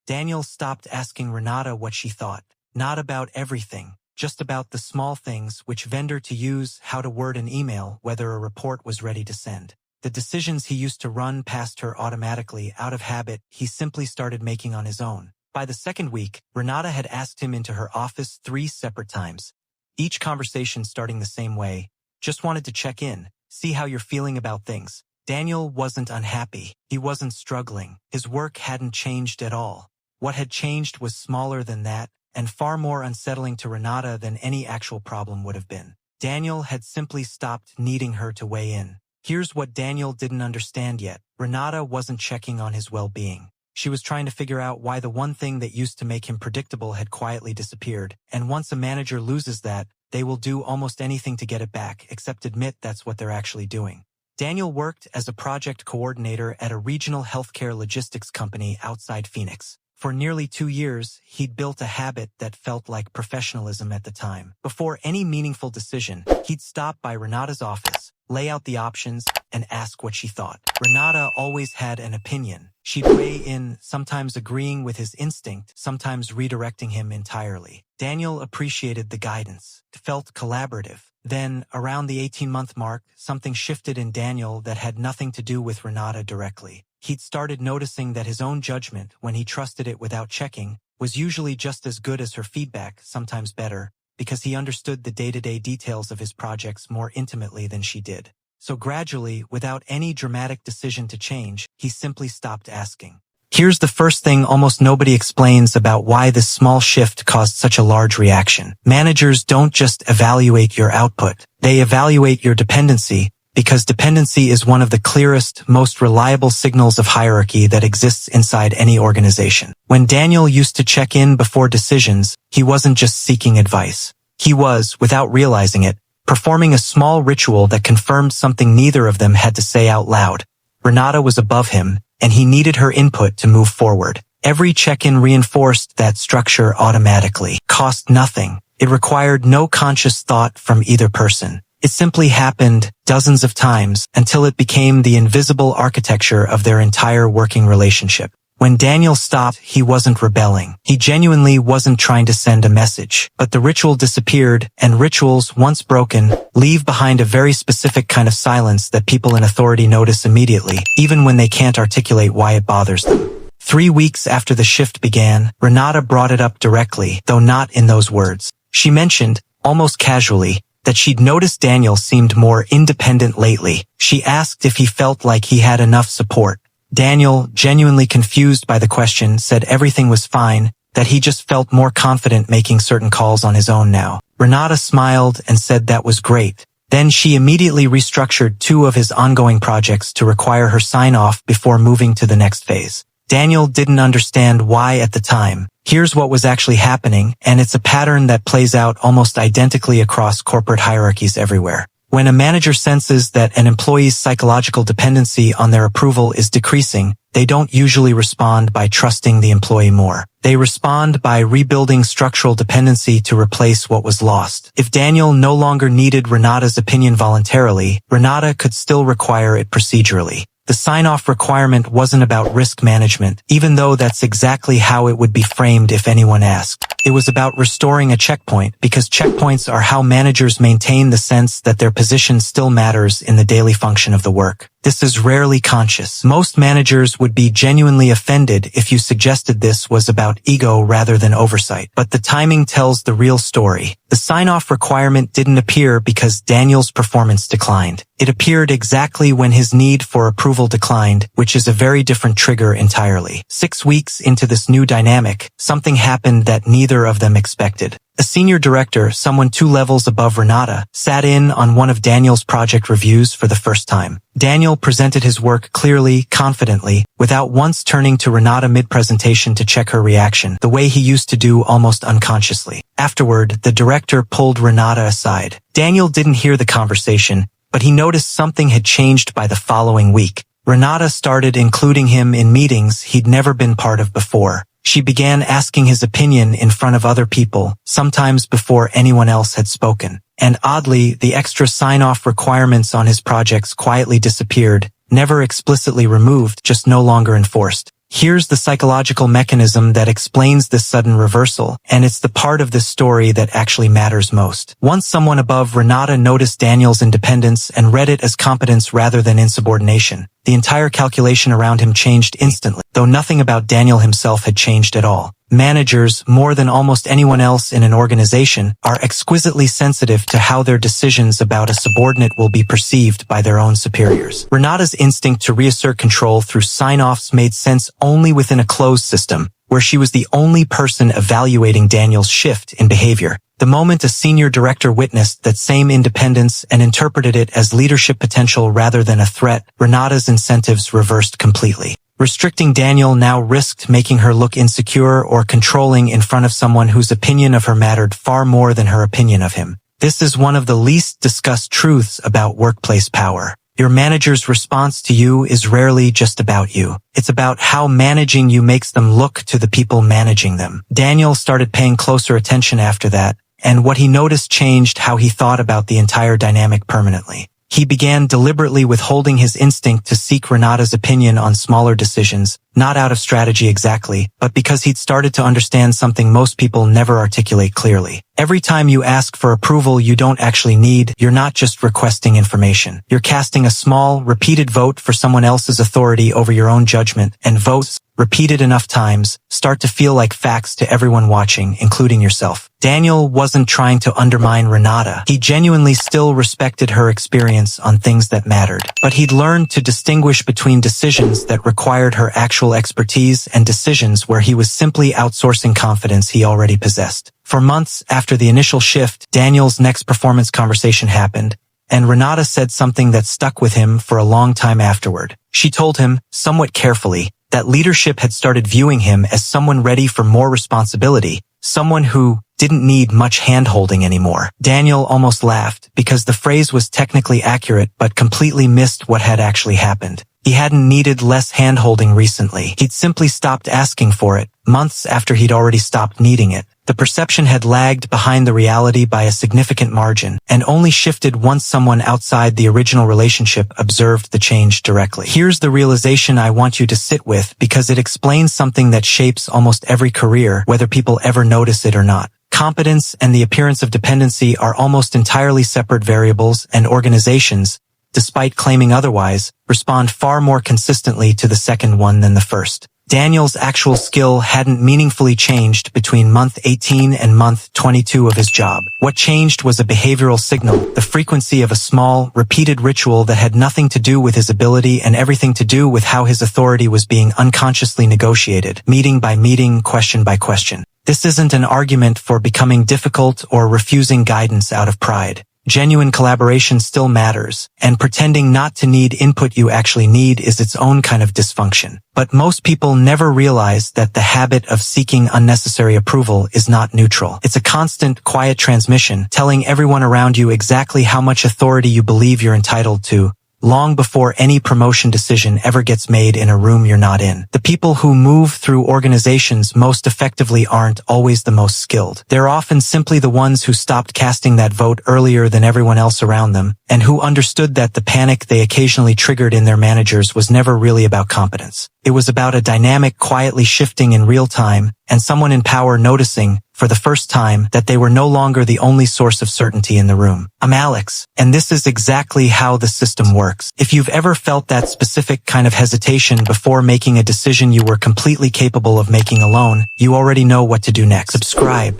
Daniel stopped asking Renata what she thought. Not about everything, just about the small things: which vendor to use, how to word an email, whether a report was ready to send. The decisions he used to run past her automatically out of habit, he simply started making on his own. By the second week, Renata had asked him into her office 3 separate times. Each conversation starting the same way: "Just wanted to check in, see how you're feeling about things." Daniel wasn't unhappy. He wasn't struggling. His work hadn't changed at all. What had changed was smaller than that, and far more unsettling to Renata than any actual problem would have been. Daniel had simply stopped needing her to weigh in. Here's what Daniel didn't understand yet. Renata wasn't checking on his well-being. She was trying to figure out why the one thing that used to make him predictable had quietly disappeared, and once a manager loses that, they will do almost anything to get it back, except admit that's what they're actually doing. Daniel worked as a project coordinator at a regional healthcare logistics company outside Phoenix. For nearly 2 years, he'd built a habit that felt like professionalism at the time. Before any meaningful decision, he'd stop by Renata's office, lay out the options, and ask what she thought. Renata always had an opinion. She'd weigh in, sometimes agreeing with his instinct, sometimes redirecting him entirely. Daniel appreciated the guidance. It felt collaborative. Then, around the 18-month mark, something shifted in Daniel that had nothing to do with Renata directly. He'd started noticing that his own judgment, when he trusted it without checking, was usually just as good as her feedback, sometimes better, because he understood the day-to-day details of his projects more intimately than she did. So gradually, without any dramatic decision to change, he simply stopped asking. Here's the first thing almost nobody explains about why this small shift caused such a large reaction. Managers don't just evaluate your output. They evaluate your dependency, because dependency is one of the clearest, most reliable signals of hierarchy that exists inside any organization. When Daniel used to check in before decisions, he wasn't just seeking advice. He was, without realizing it, performing a small ritual that confirmed something neither of them had to say out loud. Renata was above him, and he needed her input to move forward. Every check-in reinforced that structure automatically. Cost nothing. It required no conscious thought from either person. It simply happened dozens of times until it became the invisible architecture of their entire working relationship. When Daniel stopped, he wasn't rebelling. He genuinely wasn't trying to send a message. But the ritual disappeared, and rituals, once broken, leave behind a very specific kind of silence that people in authority notice immediately, even when they can't articulate why it bothers them. 3 weeks after the shift began, Renata brought it up directly, though not in those words. She mentioned, almost casually, that she'd noticed Daniel seemed more independent lately. She asked if he felt like he had enough support. Daniel, genuinely confused by the question, said everything was fine, that he just felt more confident making certain calls on his own now. Renata smiled and said that was great. Then she immediately restructured 2 of his ongoing projects to require her sign-off before moving to the next phase. Daniel didn't understand why at the time. Here's what was actually happening, and it's a pattern that plays out almost identically across corporate hierarchies everywhere. When a manager senses that an employee's psychological dependency on their approval is decreasing, they don't usually respond by trusting the employee more. They respond by rebuilding structural dependency to replace what was lost. If Daniel no longer needed Renata's opinion voluntarily, Renata could still require it procedurally. The sign-off requirement wasn't about risk management, even though that's exactly how it would be framed if anyone asked. It was about restoring a checkpoint, because checkpoints are how managers maintain the sense that their position still matters in the daily function of the work. This is rarely conscious. Most managers would be genuinely offended if you suggested this was about ego rather than oversight. But the timing tells the real story. The sign-off requirement didn't appear because Daniel's performance declined. It appeared exactly when his need for approval declined, which is a very different trigger entirely. 6 weeks into this new dynamic, something happened that neither of them expected. A senior director, someone 2 levels above Renata, sat in on one of Daniel's project reviews for the first time. Daniel presented his work clearly, confidently, without once turning to Renata mid-presentation to check her reaction, the way he used to do almost unconsciously. Afterward, the director pulled Renata aside. Daniel didn't hear the conversation, but he noticed something had changed by the following week. Renata started including him in meetings he'd never been part of before. She began asking his opinion in front of other people, sometimes before anyone else had spoken. And oddly, the extra sign-off requirements on his projects quietly disappeared, never explicitly removed, just no longer enforced. Here's the psychological mechanism that explains this sudden reversal, and it's the part of this story that actually matters most. Once someone above Renata noticed Daniel's independence and read it as competence rather than insubordination, the entire calculation around him changed instantly, though nothing about Daniel himself had changed at all. Managers, more than almost anyone else in an organization, are exquisitely sensitive to how their decisions about a subordinate will be perceived by their own superiors. Renata's instinct to reassert control through sign-offs made sense only within a closed system, where she was the only person evaluating Daniel's shift in behavior. The moment a senior director witnessed that same independence and interpreted it as leadership potential rather than a threat, Renata's incentives reversed completely. Restricting Daniel now risked making her look insecure or controlling in front of someone whose opinion of her mattered far more than her opinion of him. This is one of the least discussed truths about workplace power. Your manager's response to you is rarely just about you. It's about how managing you makes them look to the people managing them. Daniel started paying closer attention after that, and what he noticed changed how he thought about the entire dynamic permanently. He began deliberately withholding his instinct to seek Renata's opinion on smaller decisions, not out of strategy exactly, but because he'd started to understand something most people never articulate clearly. Every time you ask for approval you don't actually need, you're not just requesting information. You're casting a small, repeated vote for someone else's authority over your own judgment, and votes, repeated enough times, start to feel like facts to everyone watching, including yourself. Daniel wasn't trying to undermine Renata. He genuinely still respected her experience on things that mattered. But he'd learned to distinguish between decisions that required her actual expertise and decisions where he was simply outsourcing confidence he already possessed. For months after the initial shift, Daniel's next performance conversation happened, and Renata said something that stuck with him for a long time afterward. She told him, somewhat carefully, that leadership had started viewing him as someone ready for more responsibility, someone who didn't need much hand-holding anymore. Daniel almost laughed because the phrase was technically accurate but completely missed what had actually happened. He hadn't needed less hand-holding recently. He'd simply stopped asking for it, months after he'd already stopped needing it. The perception had lagged behind the reality by a significant margin, and only shifted once someone outside the original relationship observed the change directly. Here's the realization I want you to sit with, because it explains something that shapes almost every career, whether people ever notice it or not. Competence and the appearance of dependency are almost entirely separate variables, and organizations, despite claiming otherwise, respond far more consistently to the second one than the first. Daniel's actual skill hadn't meaningfully changed between month 18 and month 22 of his job. What changed was a behavioral signal, the frequency of a small, repeated ritual that had nothing to do with his ability and everything to do with how his authority was being unconsciously negotiated, meeting by meeting, question by question. This isn't an argument for becoming difficult or refusing guidance out of pride. Genuine collaboration still matters, and pretending not to need input you actually need is its own kind of dysfunction. But most people never realize that the habit of seeking unnecessary approval is not neutral. It's a constant, quiet transmission, telling everyone around you exactly how much authority you believe you're entitled to, long before any promotion decision ever gets made in a room you're not in. The people who move through organizations most effectively aren't always the most skilled. They're often simply the ones who stopped casting that vote earlier than everyone else around them, and who understood that the panic they occasionally triggered in their managers was never really about competence. It was about a dynamic quietly shifting in real time, and someone in power noticing, for the first time, that they were no longer the only source of certainty in the room. I'm Alex, and this is exactly how the system works. If you've ever felt that specific kind of hesitation before making a decision you were completely capable of making alone, you already know what to do next. Subscribe,